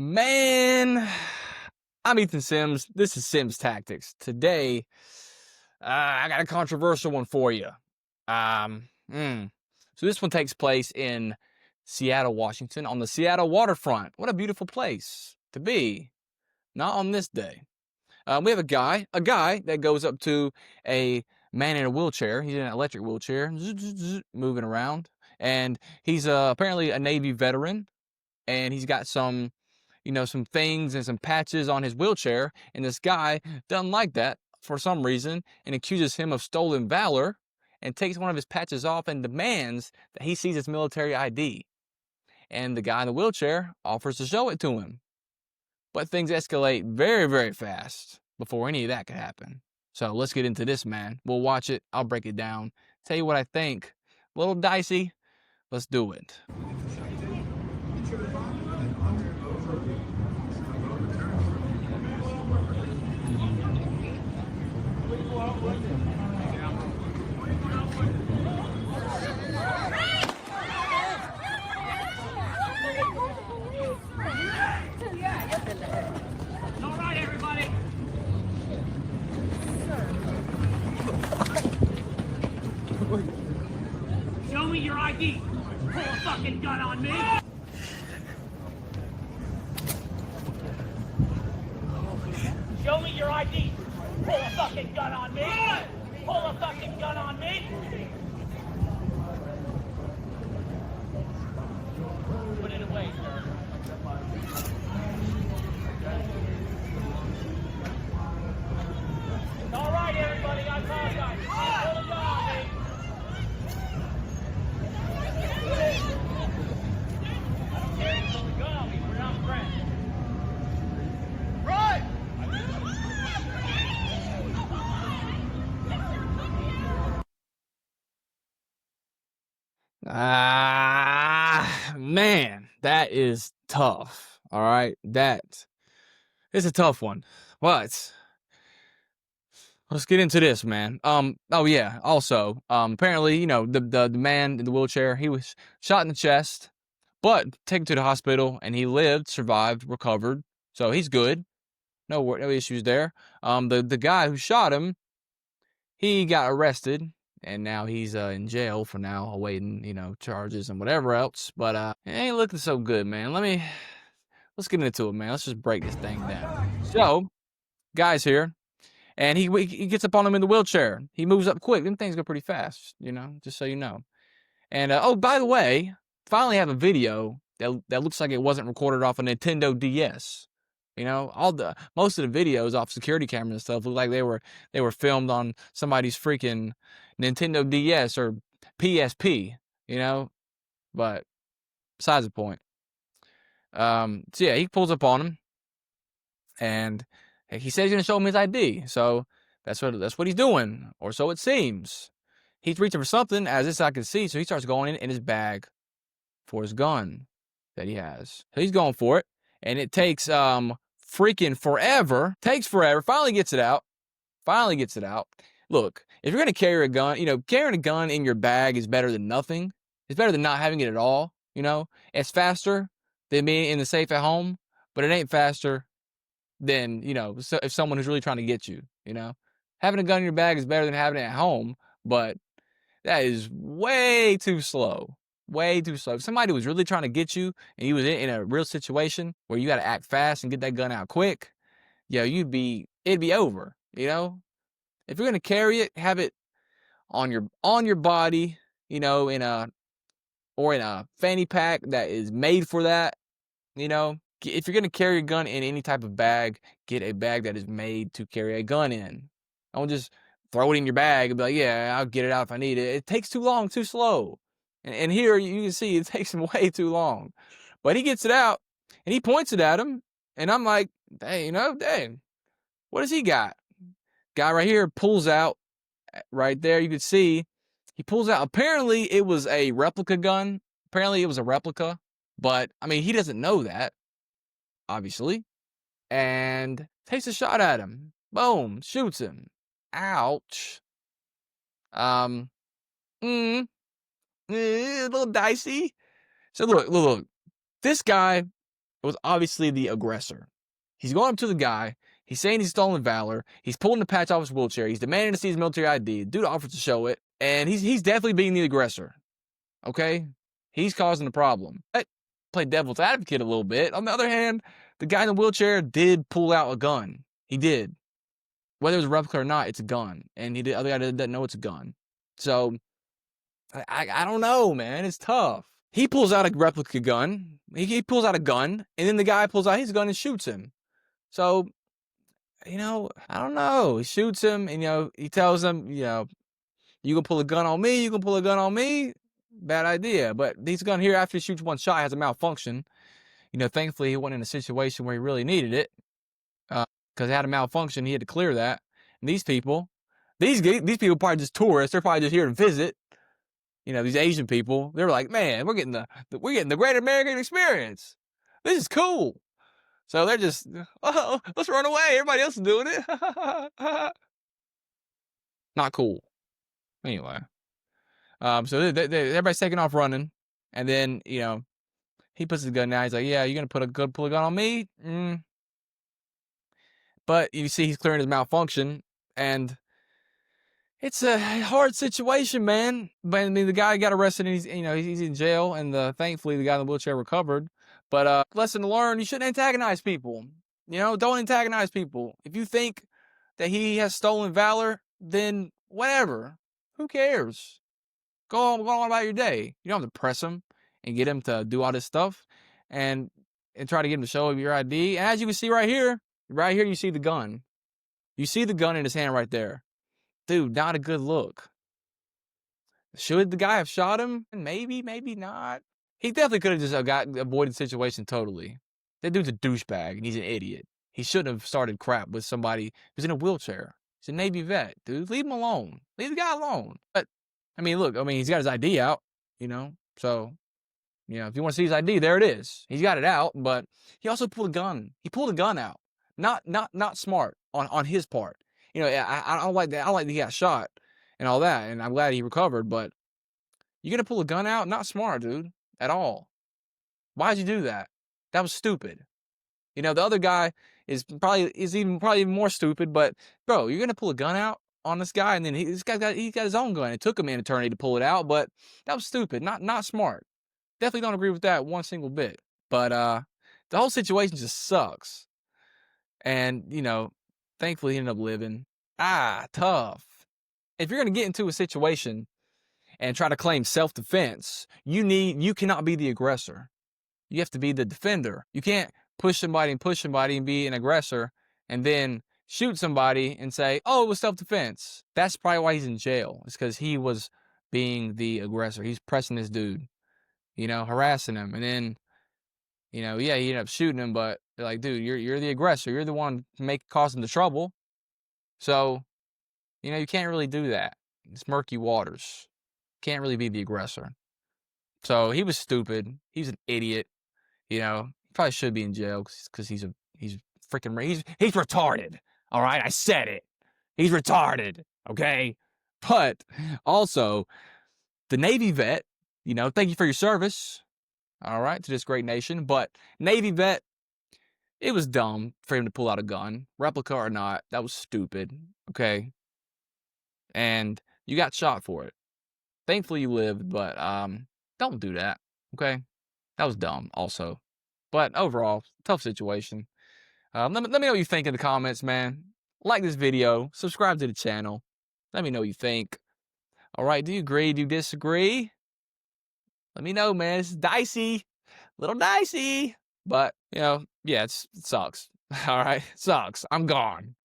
Man, I'm Ethan Sims. This is Sims Tactics. Today, I got a controversial one for you. Um, mm. So this one takes place in Seattle, Washington, on the Seattle waterfront. What a beautiful place to be. Not on this day. We have a guy that goes up to a man in a wheelchair. He's in an electric wheelchair, moving around, and he's apparently a Navy veteran, and he's got some things and some patches on his wheelchair, and this guy doesn't like that for some reason and accuses him of stolen valor and takes one of his patches off and demands that he sees his military ID. And the guy in the wheelchair offers to show it to him. But things escalate very, very fast before any of that could happen. So let's get into this, man. We'll watch it. I'll break it down. Tell you what I think. A little dicey. Let's do it. All right, everybody. Show me your ID. Pull a fucking gun on me. Show me your ID. Pull a fucking gun on me. Pull a fucking gun on me. Put it away, sir. All right, everybody, I apologize. Pull a gun on me. I don't care if you pull a gun on me. We're not friends. Right! Man, that is tough. All right, that is a tough one. But let's get into this, man. Oh yeah. Also, apparently, the man in the wheelchair, he was shot in the chest, but taken to the hospital, and he lived, survived, recovered, so he's good. No issues there. The guy who shot him, he got arrested, and now he's in jail for now, awaiting charges and whatever else. But it ain't looking so good, man. Let's get into it, man. Let's just break this thing down. So, guy's here, and he gets up on him in the wheelchair. He moves up quick. Them things go pretty fast, just so you know. And oh, by the way, finally have a video that looks like it wasn't recorded off a Nintendo DS. Most of the videos off security cameras and stuff look like they were filmed on somebody's freaking Nintendo DS or PSP, But besides the point. So yeah, he pulls up on him, and he says he's gonna show him his ID. So that's what he's doing, or so it seems. He's reaching for something, as this I can see. So he starts going in his bag for his gun that he has. So he's going for it, and it takes freaking forever. Takes forever. Finally gets it out. Look, if you're gonna carry a gun, carrying a gun in your bag is better than nothing. It's better than not having it at all. It's faster than being in the safe at home, but it ain't faster than so if someone who's really trying to get you. Having a gun in your bag is better than having it at home, but that is way too slow. Way too slow. If somebody was really trying to get you and you was in a real situation where you got to act fast and get that gun out quick, it'd be over. If you're gonna carry it, have it on your body, in a fanny pack that is made for that. If you're gonna carry a gun in any type of bag, get a bag that is made to carry a gun in. Don't just throw it in your bag and be like, yeah, I'll get it out if I need it. It takes too long, too slow. And here you can see it takes him way too long. But he gets it out and he points it at him. And I'm like, hey, dang, what does he got? Guy right here pulls out right there. You can see he pulls out. Apparently it was a replica gun. But I mean, he doesn't know that, obviously. And takes a shot at him. Boom, shoots him. Ouch. A little dicey. So look. This guy was obviously the aggressor. He's going up to the guy. He's saying he's stolen Valor. He's pulling the patch off his wheelchair. He's demanding to see his military ID. Dude offers to show it, and he's definitely being the aggressor. Okay, he's causing the problem. But play devil's advocate a little bit. On the other hand, the guy in the wheelchair did pull out a gun. He did. Whether it was a replica or not, it's a gun, and the other guy doesn't know it's a gun. So I don't know, man. It's tough. He pulls out a replica gun. He pulls out a gun, and then the guy pulls out his gun and shoots him. So, I don't know. He shoots him, and, he tells him, you can pull a gun on me, you can pull a gun on me. Bad idea. But this gun here, after he shoots one shot, has a malfunction. Thankfully, he wasn't in a situation where he really needed it. Because it had a malfunction, he had to clear that. And these people probably just tourists. They're probably just here to visit. These Asian people, they're like, man, we're getting the great American experience. This is cool. So they're just, oh, let's run away. Everybody else is doing it. Not cool. Anyway, so everybody's taking off running, and then he puts his gun down. He's like, yeah, you're gonna pull a gun on me? But you see, he's clearing his malfunction, and it's a hard situation, man. But I mean, the guy got arrested, and he's in jail, and thankfully the guy in the wheelchair recovered. But lesson to learn: you shouldn't antagonize people. Don't antagonize people. If you think that he has stolen Valor, then whatever. Who cares? Go on about your day. You don't have to press him and get him to do all this stuff, and try to get him to show your ID. And as you can see right here, you see the gun. You see the gun in his hand right there. Dude, not a good look. Should the guy have shot him? Maybe, maybe not. He definitely could have just avoided the situation totally. That dude's a douchebag, and he's an idiot. He shouldn't have started crap with somebody who's in a wheelchair. He's a Navy vet, dude. Leave him alone. Leave the guy alone. But, look, he's got his ID out, so, if you want to see his ID, there it is. He's got it out, but he also pulled a gun. He pulled a gun out. Not smart on his part. I don't like that. I like that he got shot and all that, and I'm glad he recovered, but you're gonna pull a gun out? Not smart, dude, at all. Why'd you do that? That was stupid. The other guy is probably even more stupid, but bro, you're gonna pull a gun out on this guy, and then he's got his own gun. It took him an eternity to pull it out, but that was stupid. Not smart. Definitely don't agree with that one single bit. But the whole situation just sucks. And, thankfully he ended up living. Tough. If you're going to get into a situation and try to claim self-defense, you cannot be the aggressor. You have to be the defender. You can't push somebody and be an aggressor and then shoot somebody and say, oh, it was self-defense. That's probably why he's in jail. It's because he was being the aggressor. He's pressing this dude, harassing him. And then, he ended up shooting him, but they're like, dude, you're the aggressor. You're the one causing the trouble. So, you can't really do that. It's murky waters. Can't really be the aggressor. So he was stupid. He's an idiot. He probably should be in jail because he's freaking he's retarded. All right, I said it. He's retarded. Okay, but also the Navy vet. Thank you for your service. All right, to this great nation. But Navy vet, it was dumb for him to pull out a gun, replica or not. That was stupid. Okay, and you got shot for it. Thankfully you lived, but don't do that. Okay, that was dumb also. But overall, tough situation. Let me know what you think in the comments, man. Like this video, subscribe to the channel. Let me know what you think. All right, do you agree? Do you disagree? Let me know, man. It's dicey, little dicey, but yeah, it sucks. All right, it sucks. I'm gone.